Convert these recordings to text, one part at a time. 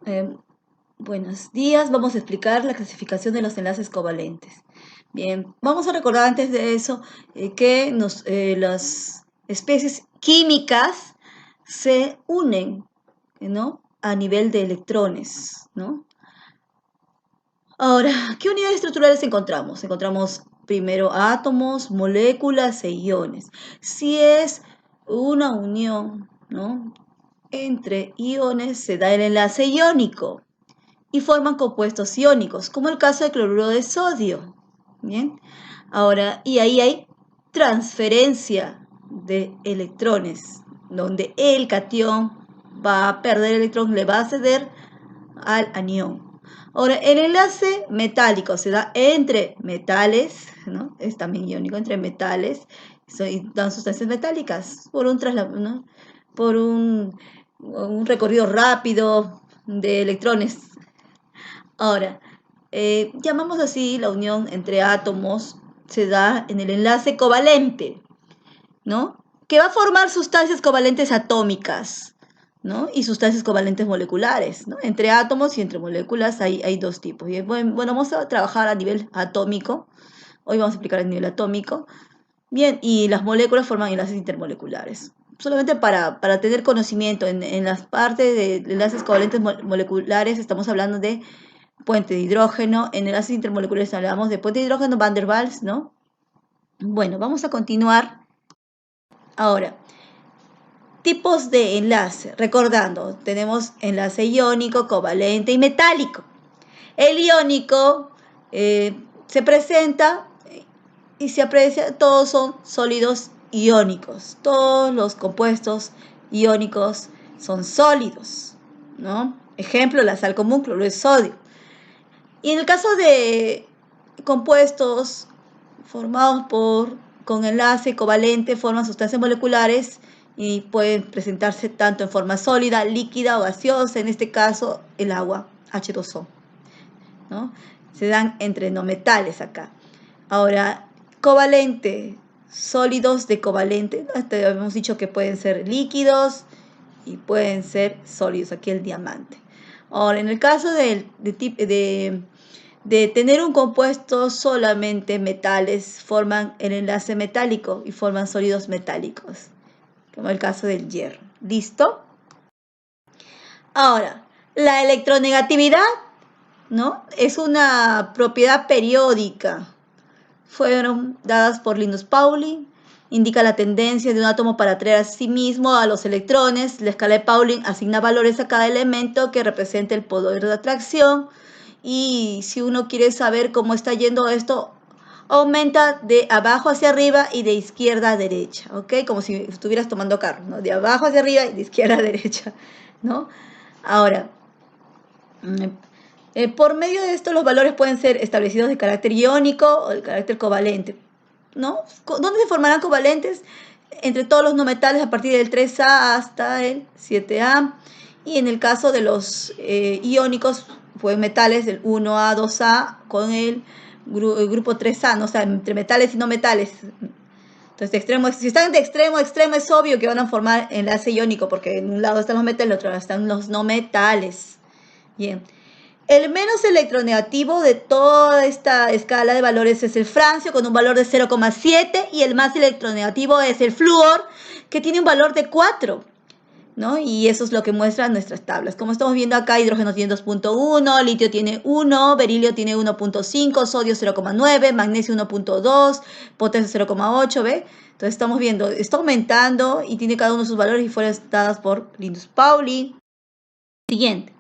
Eh, Buenos días, vamos a explicar la clasificación de los enlaces covalentes. Bien, vamos a recordar antes de eso que las especies químicas se unen, ¿no? A nivel de electrones, ¿no? Ahora, ¿qué unidades estructurales encontramos? Encontramos primero átomos, moléculas e iones. Si es una unión, ¿no? Entre iones se da el enlace iónico y forman compuestos iónicos, como el caso del cloruro de sodio. Bien, ahora, y ahí hay transferencia de electrones, donde el catión va a perder electrón, le va a ceder al anión. Ahora, el enlace metálico se da entre metales, ¿no? Es también iónico entre metales, dan sustancias metálicas por un traslado, ¿no? Por un recorrido rápido de electrones. Ahora, llamamos así la unión entre átomos, se da en el enlace covalente, ¿no? Que va a formar sustancias covalentes atómicas, ¿no? Y sustancias covalentes moleculares, ¿no? Entre átomos y entre moléculas hay dos tipos. Y bueno, vamos a trabajar a nivel atómico. Hoy vamos a explicar a nivel atómico. Bien, y las moléculas forman enlaces intermoleculares. Solamente para tener conocimiento, en las partes de enlaces covalentes moleculares estamos hablando de puente de hidrógeno. En enlaces intermoleculares hablamos de puente de hidrógeno Van der Waals, ¿no? Bueno, vamos a continuar ahora. Tipos de enlace. Recordando, tenemos enlace iónico, covalente y metálico. El iónico se presenta y se aprecia, todos son sólidos iónicos. Todos los compuestos iónicos son sólidos, ¿no? Ejemplo, la sal común, cloruro de sodio. Y en el caso de compuestos formados con enlace covalente, forman sustancias moleculares y pueden presentarse tanto en forma sólida, líquida o gaseosa, en este caso el agua, H2O, ¿no? Se dan entre no metales acá. Ahora, covalente, sólidos de covalente, ¿no? Hemos dicho que pueden ser líquidos y pueden ser sólidos, aquí el diamante. Ahora, en el caso de tener un compuesto solamente metales, forman el enlace metálico y forman sólidos metálicos, como el caso del hierro. ¿Listo? Ahora, la electronegatividad, ¿no? Es una propiedad periódica. Fueron dadas por Linus Pauling. Indica la tendencia de un átomo para atraer a sí mismo a los electrones. La escala de Pauling asigna valores a cada elemento que representa el poder de atracción. Y si uno quiere saber cómo está yendo esto, aumenta de abajo hacia arriba y de izquierda a derecha, ¿ok? Como si estuvieras tomando carro, ¿no? De abajo hacia arriba y de izquierda a derecha, ¿no? Ahora, por medio de esto los valores pueden ser establecidos de carácter iónico o de carácter covalente, ¿no? ¿Dónde se formarán covalentes? Entre todos los no metales a partir del 3A hasta el 7A. Y en el caso de los iónicos, pues metales del 1A, 2A con el grupo 3A, ¿no? O sea, entre metales y no metales. Entonces, si están de extremo a extremo, es obvio que van a formar enlace iónico, porque en un lado están los metales, en el otro lado están los no metales. Bien. El menos electronegativo de toda esta escala de valores es el francio, con un valor de 0,7, y el más electronegativo es el flúor, que tiene un valor de 4, ¿no? Y eso es lo que muestran nuestras tablas. Como estamos viendo acá, hidrógeno tiene 2,1, litio tiene 1, berilio tiene 1,5, sodio 0,9, magnesio 1,2, potasio 0,8, ¿ve? Entonces estamos viendo, está aumentando y tiene cada uno de sus valores y fueron dadas por Linus Pauling. Siguiente.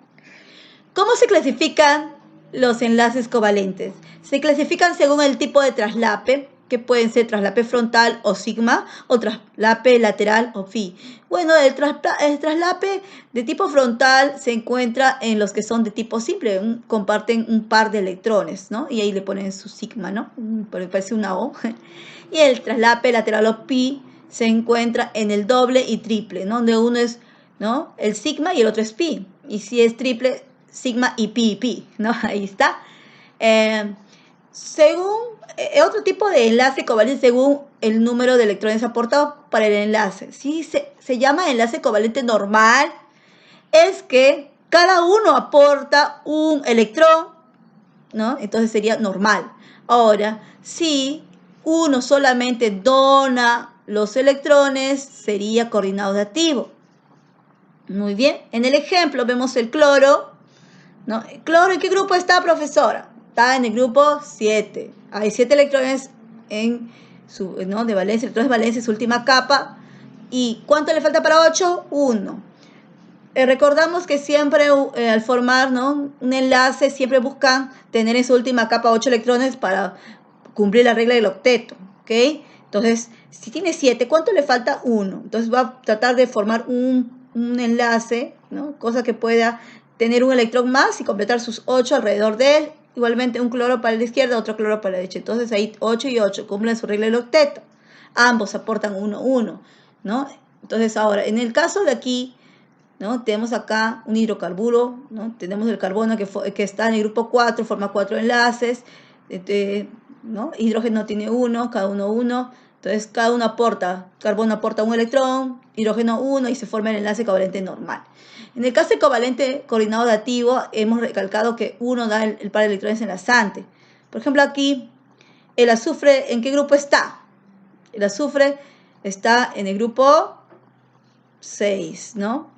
¿Cómo se clasifican los enlaces covalentes? Se clasifican según el tipo de traslape, que pueden ser traslape frontal o sigma, o traslape lateral o phi. Bueno, el traslape de tipo frontal se encuentra en los que son de tipo simple, comparten un par de electrones, ¿no? Y ahí le ponen su sigma, ¿no? Parece una O. Y el traslape lateral o pi se encuentra en el doble y triple, ¿no? Donde uno es, ¿no? El sigma y el otro es pi. Y si es triple, sigma y pi, ¿no? Ahí está. Según otro tipo de enlace covalente, según el número de electrones aportados para el enlace. Si se llama enlace covalente normal, es que Cada uno aporta un electrón, ¿no? Entonces sería normal. Ahora, si uno solamente dona los electrones, sería coordinadativo. Muy bien. En el ejemplo vemos el cloro, ¿no? ¿El cloro en qué grupo está, profesora? Está en el grupo 7. Hay 7 electrones en su, ¿no? de valencia, electrones de valencia, su última capa. ¿Y cuánto le falta para 8? 1. Recordamos que siempre al formar, ¿no? un enlace, siempre buscan tener en su última capa 8 electrones para cumplir la regla del octeto. ¿Ok? Entonces, si tiene 7, ¿cuánto le falta? 1. Entonces va a tratar de formar un enlace, ¿no? Cosa que pueda tener un electrón más y completar sus 8 alrededor de él. Igualmente un cloro para la izquierda, otro cloro para la derecha. Entonces ahí 8 y 8 cumplen su regla del octeto. Ambos aportan 1, 1, ¿no? Entonces ahora, en el caso de aquí, ¿no? Tenemos acá un hidrocarburo, ¿no? Tenemos el carbono que está en el grupo 4, forma 4 enlaces, ¿no? Hidrógeno tiene 1, cada uno 1, entonces cada uno aporta, carbono aporta un electrón, hidrógeno 1 y se forma el enlace covalente normal. En el caso de covalente coordinado dativo, hemos recalcado que uno da el par de electrones enlazante. Por ejemplo, aquí, el azufre, ¿en qué grupo está? El azufre está en el grupo 6, ¿no?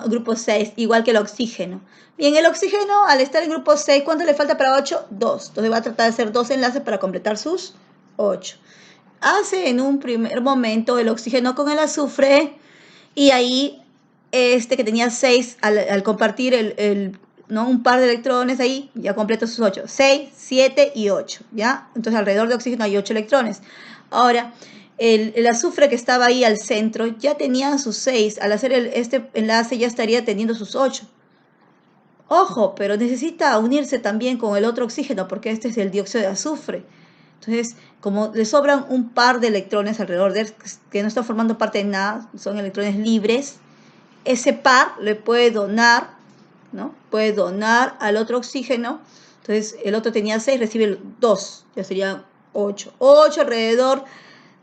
Grupo 6, igual que el oxígeno. Bien, el oxígeno, al estar en grupo 6, ¿cuánto le falta para 8? 2. Entonces va a tratar de hacer 2 enlaces para completar sus 8. Hace en un primer momento el oxígeno con el azufre y ahí este que tenía 6, al compartir ¿no? un par de electrones ahí, ya completa sus 8. 6, 7 y 8, ¿ya? Entonces alrededor de oxígeno hay 8 electrones. Ahora, el azufre que estaba ahí al centro ya tenía sus 6. Al hacer este enlace ya estaría teniendo sus 8. Ojo, pero necesita unirse también con el otro oxígeno porque este es el dióxido de azufre. Entonces, como le sobran un par de electrones alrededor de él que no están formando parte de nada, son electrones libres, ese par le puede donar, ¿no? Puede donar al otro oxígeno. Entonces, el otro tenía 6, recibe 2, ya sería 8. 8 alrededor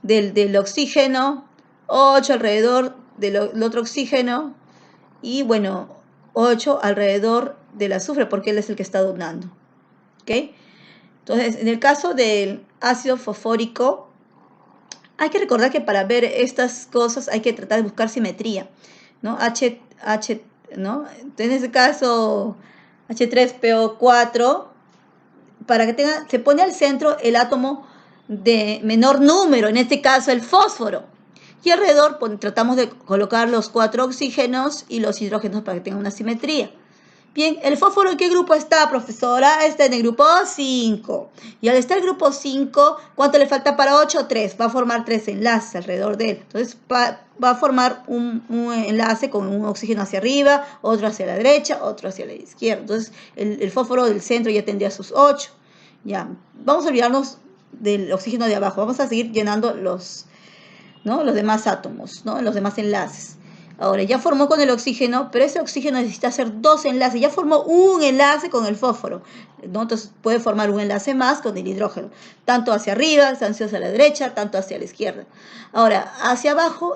del oxígeno, 8 alrededor del otro oxígeno y bueno, 8 alrededor del azufre porque él es el que está donando. ¿Ok? Entonces, en el caso del ácido fosfórico, hay que recordar que para ver estas cosas hay que tratar de buscar simetría, ¿no? ¿no? En este caso, H3PO4, para que tenga, se pone al centro el átomo de menor número, en este caso el fósforo. Y alrededor tratamos de colocar los 4 oxígenos y los hidrógenos para que tengan una simetría. Bien, ¿el fósforo en qué grupo está, profesora? Está en el grupo 5. Y al estar en el grupo 5, ¿cuánto le falta para 8? 3. Va a formar 3 enlaces alrededor de él. Entonces va a formar un enlace con un oxígeno hacia arriba, otro hacia la derecha, otro hacia la izquierda. Entonces el fósforo del centro ya tendría sus 8. Ya, vamos a olvidarnos del oxígeno de abajo. Vamos a seguir llenando los demás átomos, ¿no? Los demás enlaces. Ahora, ya formó con el oxígeno, pero ese oxígeno necesita hacer 2 enlaces. Ya formó un enlace con el fósforo, ¿no? Entonces puede formar un enlace más con el hidrógeno. Tanto hacia arriba, tanto hacia la derecha, tanto hacia la izquierda. Ahora, hacia abajo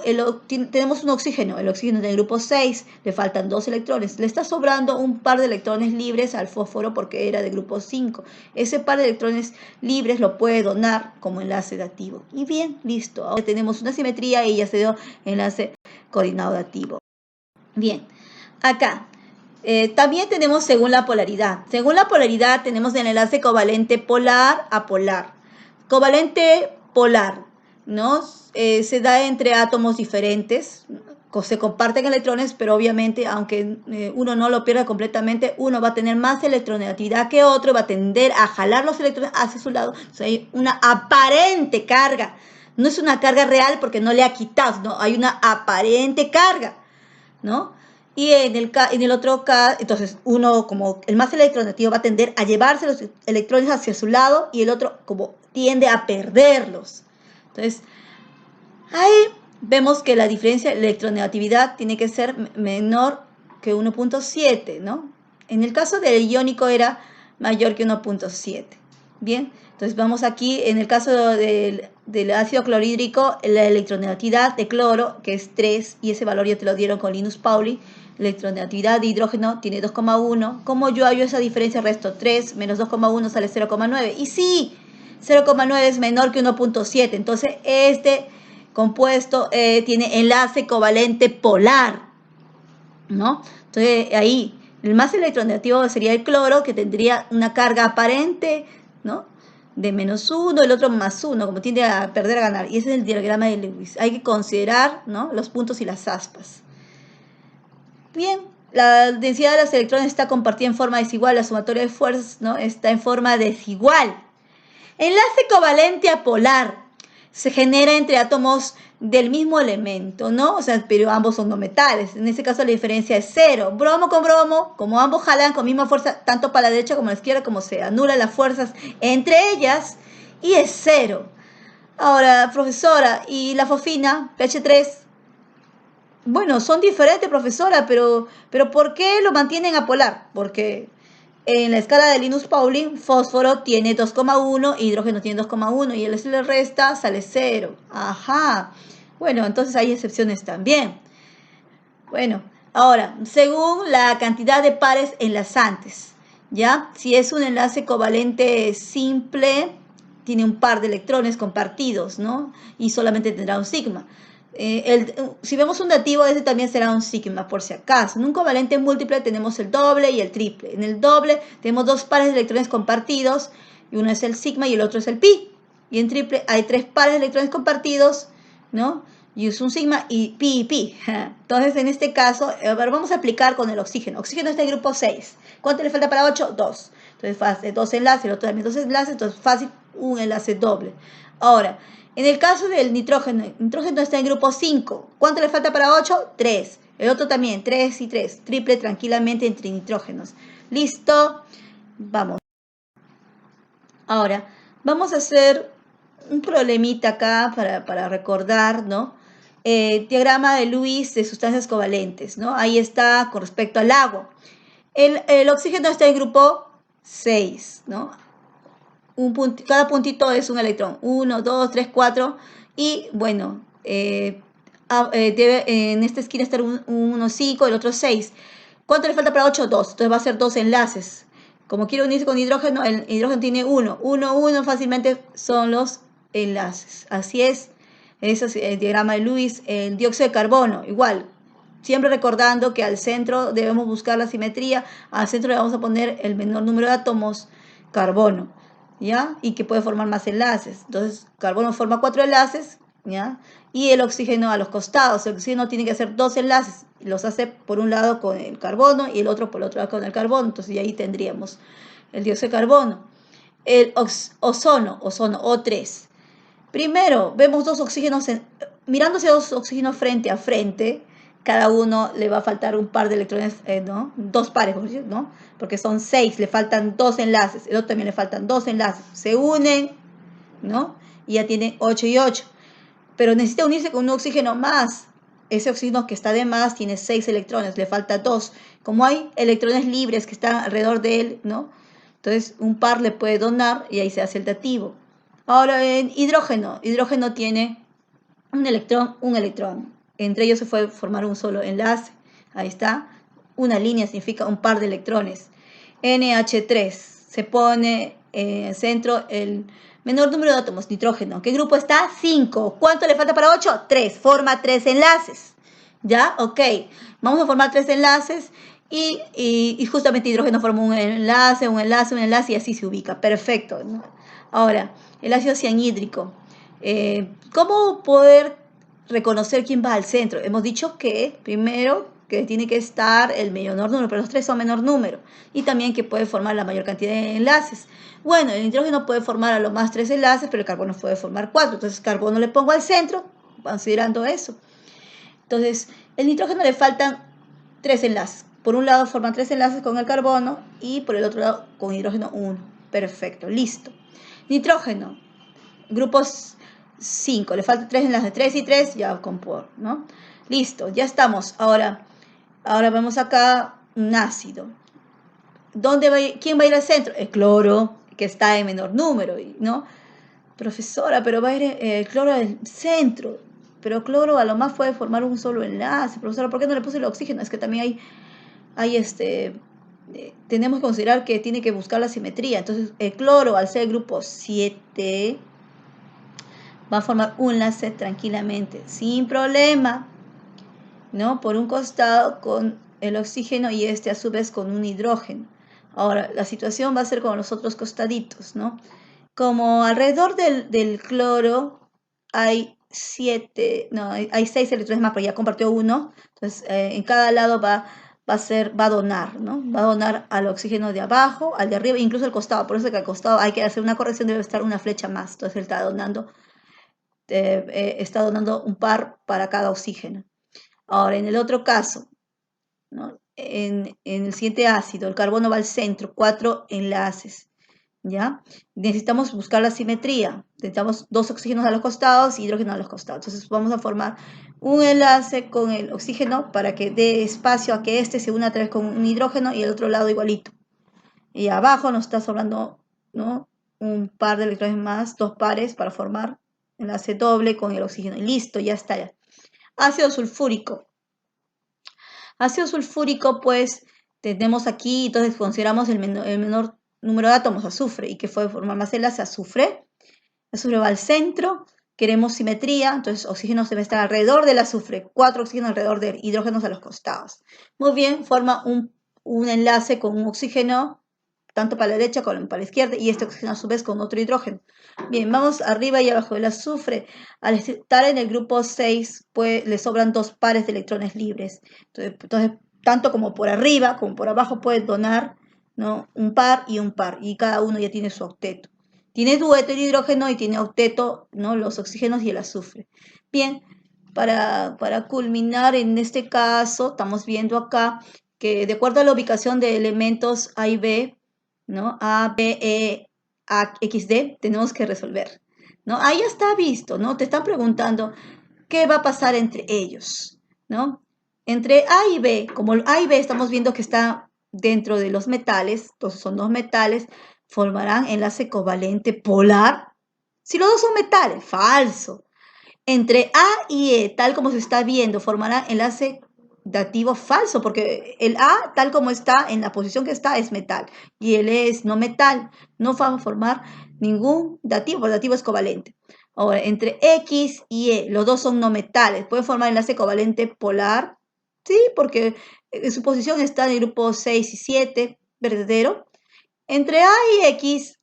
tenemos un oxígeno. El oxígeno del grupo 6, le faltan 2 electrones. Le está sobrando un par de electrones libres al fósforo porque era del grupo 5. Ese par de electrones libres lo puede donar como enlace dativo. Y bien, listo. Ahora tenemos una simetría y ya se dio enlace coordinado dativo. Bien, acá también tenemos según la polaridad. Según la polaridad tenemos el enlace covalente polar a polar. Covalente polar, ¿no? Se da entre átomos diferentes, se comparten electrones, pero obviamente, aunque uno no lo pierda completamente, uno va a tener más electronegatividad que otro, va a tender a jalar los electrones hacia su lado. O sea, hay una aparente carga. No es una carga real porque no le ha quitado, no, hay una aparente carga, ¿no? Y en el otro caso, entonces uno como el más electronegativo va a tender a llevarse los electrones hacia su lado y el otro como tiende a perderlos. Entonces, ahí vemos que la diferencia de electronegatividad tiene que ser menor que 1.7, ¿no? En el caso del iónico era mayor que 1.7. Bien, entonces vamos aquí, en el caso del ácido clorhídrico, la electronegatividad de cloro, que es 3, y ese valor ya te lo dieron con Linus Pauling, electronegatividad de hidrógeno tiene 2,1. ¿Cómo yo hallo esa diferencia? Resto 3 menos 2,1 sale 0,9. Y sí, 0,9 es menor que 1,7. Entonces, este compuesto tiene enlace covalente polar, ¿no? Entonces, ahí, el más electronegativo sería el cloro, que tendría una carga aparente, ¿no? De -1, el otro +1, como tiende a perder a ganar. Y ese es el diagrama de Lewis. Hay que considerar, ¿no?, los puntos y las aspas. Bien, la densidad de los electrones está compartida en forma desigual, la sumatoria de fuerzas, ¿no?, está en forma desigual. Enlace covalente apolar se genera entre átomos del mismo elemento, ¿no? O sea, pero ambos son no metales. En este caso la diferencia es 0. Bromo con bromo, como ambos jalan con misma fuerza, tanto para la derecha como a la izquierda, como se anulan las fuerzas entre ellas, y es 0. Ahora, profesora, ¿y la fosfina, pH3? Bueno, son diferentes, profesora, pero ¿por qué lo mantienen apolar? Porque en la escala de Linus-Pauling, fósforo tiene 2,1, hidrógeno tiene 2,1 y se le resta, sale 0. Ajá. Bueno, entonces hay excepciones también. Bueno, ahora, según la cantidad de pares enlazantes, ¿ya? Si es un enlace covalente simple, tiene un par de electrones compartidos, ¿no? Y solamente tendrá un sigma. Si vemos un dativo, ese también será un sigma, por si acaso. En un covalente múltiple tenemos el doble y el triple. En el doble tenemos dos pares de electrones compartidos, y uno es el sigma y el otro es el pi. Y en triple hay tres pares de electrones compartidos, ¿no? Y es un sigma y pi y pi. Entonces, en este caso, a ver, vamos a aplicar con el oxígeno. Oxígeno está en grupo 6. ¿Cuánto le falta para 8? 2. Entonces, fácil, 2 enlaces, el otro también 2 enlaces, entonces fácil, un enlace doble. Ahora, en el caso del nitrógeno, el nitrógeno está en grupo 5. ¿Cuánto le falta para 8? 3. El otro también, 3 y 3. Triple tranquilamente entre nitrógenos. ¿Listo? Vamos. Ahora, vamos a hacer un problemita acá para recordar, ¿no? Diagrama de Lewis de sustancias covalentes, ¿no? Ahí está con respecto al agua. El oxígeno está en grupo 6, ¿no? Cada puntito es un electrón. 1, 2, 3, 4. Y bueno, debe en esta esquina estar uno 5, el otro 6. ¿Cuánto le falta para 8? 2. Entonces va a ser 2 enlaces. Como quiere unirse con hidrógeno, el hidrógeno tiene 1. 1, 1 fácilmente son los enlaces. Así es. Ese es el diagrama de Lewis. El dióxido de carbono, igual. Siempre recordando que al centro debemos buscar la simetría. Al centro le vamos a poner el menor número de átomos, carbono, ¿ya? Y que puede formar más enlaces. Entonces, carbono forma 4 enlaces, ¿ya? Y el oxígeno a los costados. El oxígeno tiene que hacer 2 enlaces. Los hace por un lado con el carbono y el otro por el otro lado con el carbono. Entonces, ahí tendríamos el dióxido de carbono. El ozono, O3. Primero, vemos dos oxígenos, mirándose dos oxígenos frente a frente, cada uno le va a faltar un par de electrones, ¿no? Dos pares, ¿no? Porque son 6, le faltan 2 enlaces, el otro también le faltan 2 enlaces, se unen, ¿no? Y ya tienen 8 y 8. Pero necesita unirse con un oxígeno más. Ese oxígeno que está de más tiene 6 electrones, le falta 2. Como hay electrones libres que están alrededor de él, ¿no? Entonces un par le puede donar y ahí se hace el dativo. Ahora en hidrógeno tiene un electrón. Entre ellos se puede formar un solo enlace. Ahí está. Una línea significa un par de electrones. NH3 se pone en el centro el menor número de átomos, nitrógeno. ¿Qué grupo está? 5. ¿Cuánto le falta para 8? 3. Forma 3 enlaces. ¿Ya? Ok. Vamos a formar 3 enlaces y justamente hidrógeno forma un enlace y así se ubica. Perfecto, ¿no? Ahora, el ácido cianhídrico. ¿Cómo poder reconocer quién va al centro? Hemos dicho que primero que tiene que estar el menor número, pero los 3 son menor número. Y también que puede formar la mayor cantidad de enlaces. Bueno, el nitrógeno puede formar a lo más 3 enlaces, pero el carbono puede formar 4. Entonces, carbono le pongo al centro, considerando eso. Entonces, el nitrógeno le faltan 3 enlaces. Por un lado forman 3 enlaces con el carbono y por el otro lado con hidrógeno 1. Perfecto, listo. Nitrógeno, grupos 5, le faltan 3 enlaces, 3 y 3, ya con por, ¿no? Listo, ya estamos. Ahora vemos acá un ácido. ¿Quién va a ir al centro? El cloro, que está en menor número, ¿no? Profesora, pero va a ir el cloro al centro. pero cloro a lo más puede formar un solo enlace. Profesora, ¿por qué no le puse el oxígeno? Es que también tenemos que considerar que tiene que buscar la simetría. Entonces, el cloro, al ser el grupo 7, va a formar un enlace tranquilamente, sin problema, ¿no? Por un costado con el oxígeno y a su vez con un hidrógeno. Ahora, la situación va a ser con los otros costaditos, ¿no? Como alrededor del cloro hay 6 electrones más, pero ya compartió uno, entonces en cada lado va a donar, ¿no? Va a donar al oxígeno de abajo, al de arriba, incluso al costado. Por eso que al costado hay que hacer una corrección, debe estar una flecha más. Entonces él está donando un par para cada oxígeno. Ahora, en el otro caso, ¿no? En el siguiente ácido, el carbono va al centro, 4 enlaces, ¿ya? Necesitamos buscar la simetría. Necesitamos 2 oxígenos a los costados y hidrógeno a los costados. Entonces vamos a formar un enlace con el oxígeno para que dé espacio a que este se una otra vez con un hidrógeno y el otro lado igualito. Y abajo nos está sobrando, ¿no? Un par de electrones más, 2 pares para formar enlace doble con el oxígeno. Y listo, ya está. Ácido sulfúrico. Ácido sulfúrico, pues, tenemos aquí, entonces consideramos el menor número de átomos, azufre, y que fue formar más enlace, azufre. Azufre va al centro, queremos simetría, entonces oxígenos debe estar alrededor del azufre, 4 oxígenos alrededor de hidrógenos a los costados. Muy bien, forma un enlace con un oxígeno, tanto para la derecha como para la izquierda, y este oxígeno a su vez con otro hidrógeno. Bien, vamos arriba y abajo del azufre. Al estar en el grupo 6, pues le sobran 2 pares de electrones libres. Entonces, tanto como por arriba como por abajo puedes donar, ¿no? Un par, y cada uno ya tiene su octeto. Tiene dueto el hidrógeno y tiene octeto, ¿no? Los oxígenos y el azufre. Bien, para culminar en este caso, estamos viendo acá que de acuerdo a la ubicación de elementos A y B, ¿no? A, B, E, A, X, D, tenemos que resolver, ¿no? Ahí ya está visto, ¿no? Te están preguntando qué va a pasar entre ellos, ¿no? Entre A y B, como A y B estamos viendo que está dentro de los metales, entonces son 2 metales, formarán enlace covalente polar. Si los dos son metales, falso. Entre A y E, tal como se está viendo, formarán enlace dativo falso, porque el A, tal como está, en la posición que está, es metal, y el E es no metal, no va a formar ningún dativo, porque el dativo es covalente. Ahora, entre X y E, los dos son no metales, pueden formar enlace covalente polar, sí, porque su posición está en el grupo 6 y 7, verdadero. Entre A y X,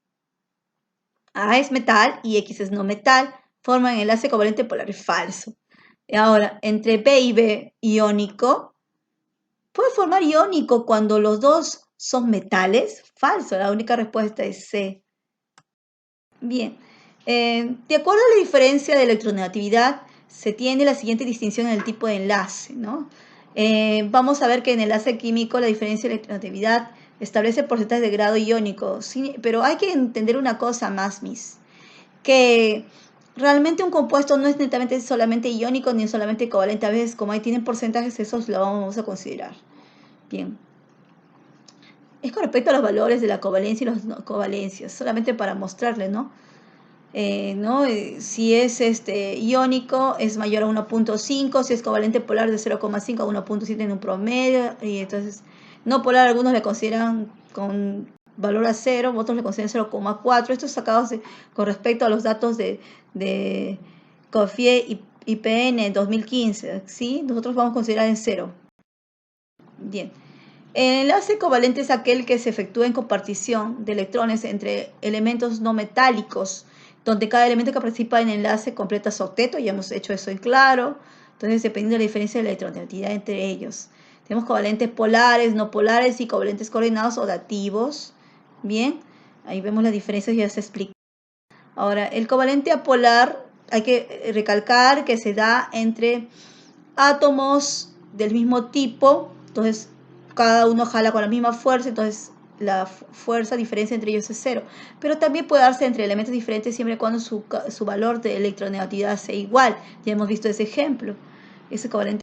A es metal y X es no metal, forman enlace covalente polar falso. Ahora, entre B y B, iónico, puede formar iónico cuando los dos son metales, falso. La única respuesta es C. Bien, de acuerdo a la diferencia de electronegatividad, se tiene la siguiente distinción en el tipo de enlace, ¿no? Vamos a ver que en el enlace químico la diferencia de electronegatividad establece porcentaje de grado iónico, sí, pero hay que entender una cosa más, que realmente un compuesto no es netamente solamente iónico ni solamente covalente. A veces, como ahí tienen porcentajes, esos lo vamos a considerar. Bien. Es con respecto a los valores de la covalencia y las no covalencias, solamente para mostrarles, ¿no? Si es iónico es mayor a 1.5, si es covalente polar de 0.5 a 1.7 en un promedio, y entonces no polar algunos le consideran con valor a 0, otros le consideran 0.4. Estos sacados con respecto a los datos de COFIE y IPN 2015, ¿sí? Nosotros vamos a considerar en 0. Bien. El enlace covalente es aquel que se efectúa en compartición de electrones entre elementos no metálicos, donde cada elemento que participa en el enlace completa su octeto. Ya hemos hecho eso en claro. Entonces, dependiendo de la diferencia de la electronegatividad entre ellos. Tenemos covalentes polares, no polares y covalentes coordinados o dativos. Bien, ahí vemos las diferencias, ya se explica. Ahora, el covalente apolar, hay que recalcar que se da entre átomos del mismo tipo. Entonces, cada uno jala con la misma fuerza, entonces la fuerza, diferencia entre ellos es 0. Pero también puede darse entre elementos diferentes siempre y cuando su valor de electronegatividad sea igual. Ya hemos visto ese ejemplo, ese covalente.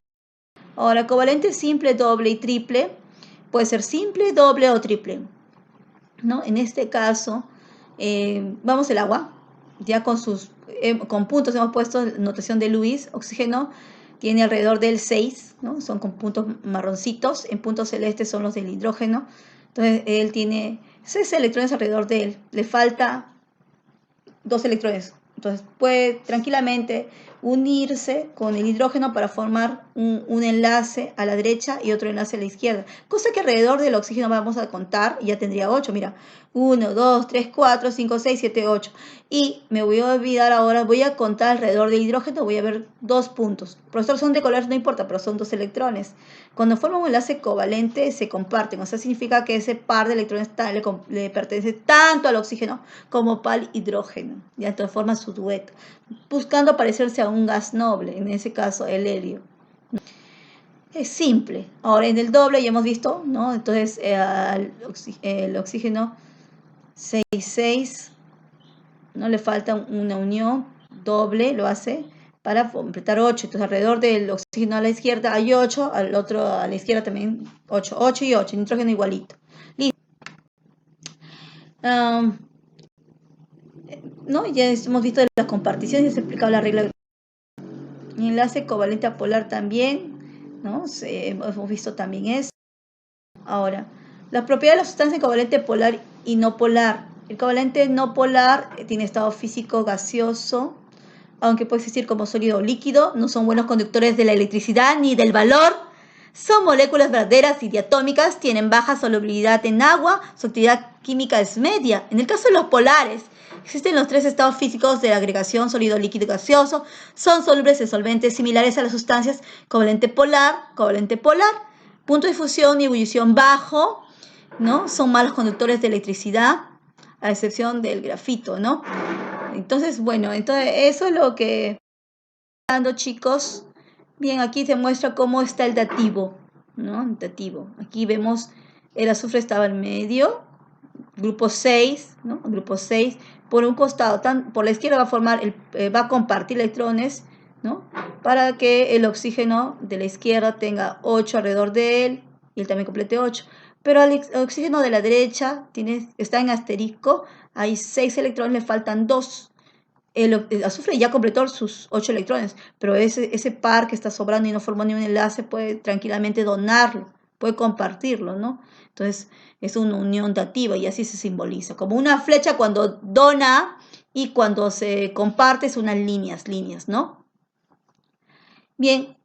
Ahora, covalente simple, doble y triple, puede ser simple, doble o triple, ¿no? En este caso, vamos al agua. ya con puntos hemos puesto notación de Lewis. Oxígeno tiene alrededor del 6, ¿no? Son con puntos marroncitos. En puntos celestes son los del hidrógeno. Entonces él tiene 6 electrones alrededor de él. Le falta 2 electrones. Entonces puede tranquilamente unirse con el hidrógeno para formar un enlace a la derecha y otro enlace a la izquierda. Cosa que alrededor del oxígeno vamos a contar y ya tendría 8. Mira, 1, 2, 3, 4, 5, 6, 7, 8. Y me voy a olvidar ahora, voy a contar alrededor del hidrógeno, voy a ver 2 puntos. Profesor, son de colores, no importa, pero son 2 electrones. Cuando forman un enlace covalente se comparten, o sea, significa que ese par de electrones le pertenece tanto al oxígeno como al hidrógeno. Ya entonces forman su dueto, buscando parecerse a un gas noble, en ese caso el helio. Es simple. Ahora en el doble ya hemos visto, ¿no? Entonces el oxígeno 6, 6, no le falta una unión doble, lo hace para completar 8. Entonces alrededor del oxígeno a la izquierda hay 8, al otro a la izquierda también 8. 8 y 8, nitrógeno igualito. Listo. ¿No? Ya hemos visto de las comparticiones, se ha explicado la regla. Enlace covalente apolar también, ¿no? Hemos visto también eso. Ahora, las propiedades de la sustancia covalente polar y no polar. El covalente no polar tiene estado físico gaseoso, aunque puede existir como sólido o líquido, no son buenos conductores de la electricidad ni del valor. Son moléculas verdaderas y diatómicas, tienen baja solubilidad en agua, su actividad química es media. En el caso de los polares, existen los 3 estados físicos de la agregación sólido, líquido y gaseoso. Son solubles en solventes similares a las sustancias covalente polar, punto de fusión y ebullición bajo, ¿no? Son malos conductores de electricidad, a excepción del grafito, ¿no? Entonces, bueno, eso es lo que dando, chicos. Bien, aquí se muestra cómo está el dativo, ¿no? El dativo. Aquí vemos el azufre estaba en medio, grupo 6, ¿no? Grupo 6. Por un costado, por la izquierda va a compartir electrones, ¿no? Para que el oxígeno de la izquierda tenga 8 alrededor de él y él también complete 8. Pero al oxígeno de la derecha está en asterisco, hay 6 electrones, le faltan 2. El azufre ya completó sus 8 electrones, pero ese par que está sobrando y no formó ni un enlace puede tranquilamente donarlo, puede compartirlo, ¿no? Entonces es una unión dativa y así se simboliza, como una flecha cuando dona y cuando se comparte es unas líneas, ¿no? Bien,